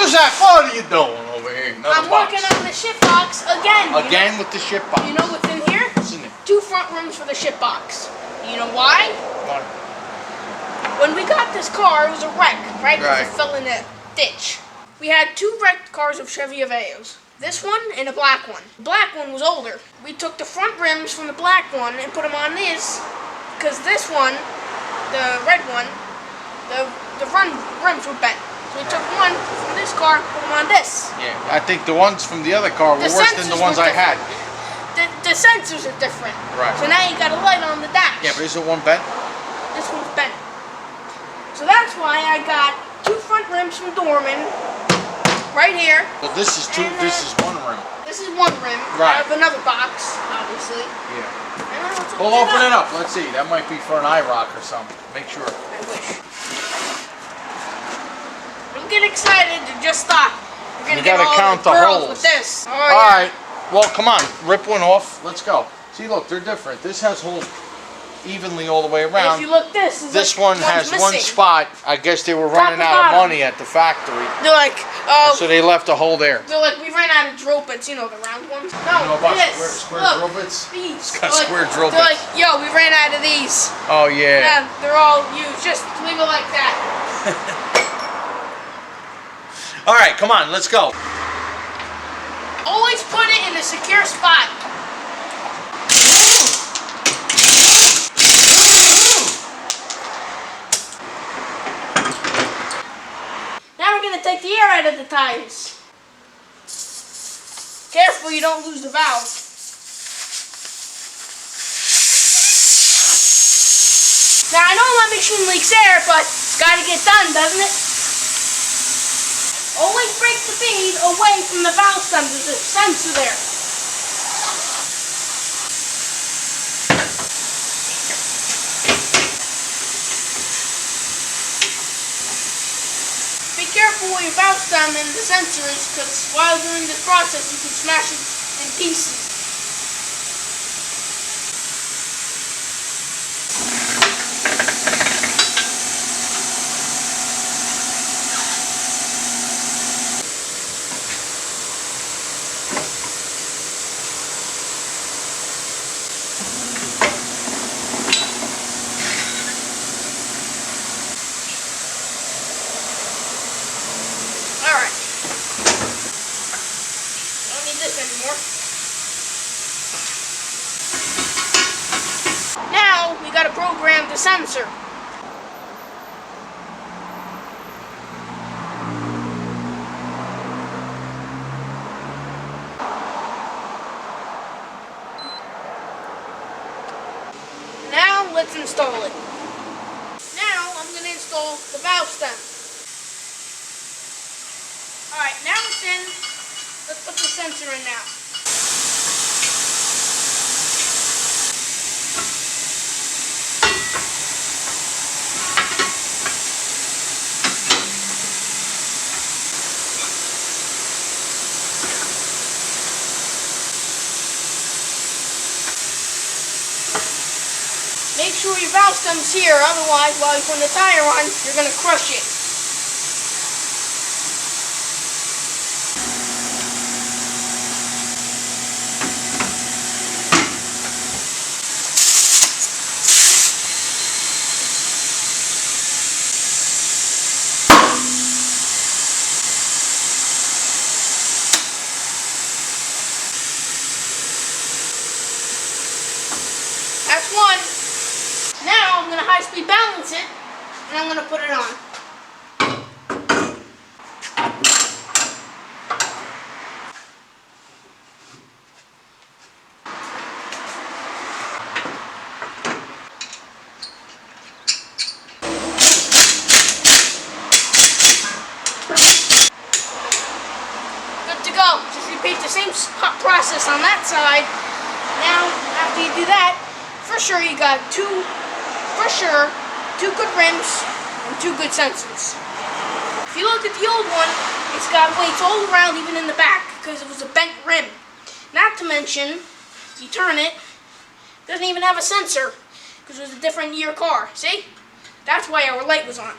Giuseppe, what are you doing over here? I'm working on the shitbox again. Again with the shitbox. You know what's in here? What's in it? 2 front rooms for the shitbox. You know why? Why? When we got this car, it was a wreck, right? Right. It fell in a ditch. We had 2 wrecked cars of Chevy Aveos. This one and a black one. The black one was older. We took the front rims from the black one and put them on this, because this one, the red one, the front rims were bent. So we took one from this car and put them on this. Yeah, I think the ones from the other car were worse than the ones I had. The sensors are different. Right. So now you got a light on the dash. Yeah, but isn't one bent? This one's bent. So that's why I got 2 front rims from Dorman, right here. Well, this is 2. This is 1 rim. This is 1 rim. Right. I have another box, obviously. Yeah. And We'll open it up. Let's see. That might be for an IROC or something. Make sure. I wish. Don't get excited. Just stop. You're gonna get all count the the girls holes. with this. Oh, All yeah. right. Well, come on. Rip one off. Let's go. See, look, they're different. This has holes evenly all the way And around. if you look, this one has missing. 1 spot. I guess they were running out of money at the factory, They're like, so they left a hole there. they're like, we ran out of drill bits. You know, the round ones. No, You know about this. square Look, drill bits? These. It's got They're square drill They're like, bits. yo, we ran out of these. Oh yeah. Yeah, they're all used. Just leave it like that. All right, come on, let's go. Always put it in a secure spot. Now we're gonna take the air out of the tires. Careful you don't lose the valve. Now I know my machine leaks air, but it's gotta get done, doesn't it? Always break the bead away from the valve stem. There's a sensor there. Be careful where your valve stem and the sensor is, because while doing this process you can smash it in pieces. Alright. Don't need this anymore. Now we gotta program the sensor. Now let's install it. Now I'm gonna install the valve stem. Alright, now it's in. Let's put the sensor in now. Make sure your valve stem's here, otherwise while you're putting the tire on, you're gonna crush it. That's one. Now I'm going to high-speed balance it, and I'm going to put it on. Good to go. Just repeat the same process on that side. Now, after you do that, for sure you got two good rims and 2 good sensors. If you look at the old one, it's got weights all around, even in the back, because it was a bent rim. Not to mention, you turn it, doesn't even have a sensor, because it was a different year car. See? That's why our light was on.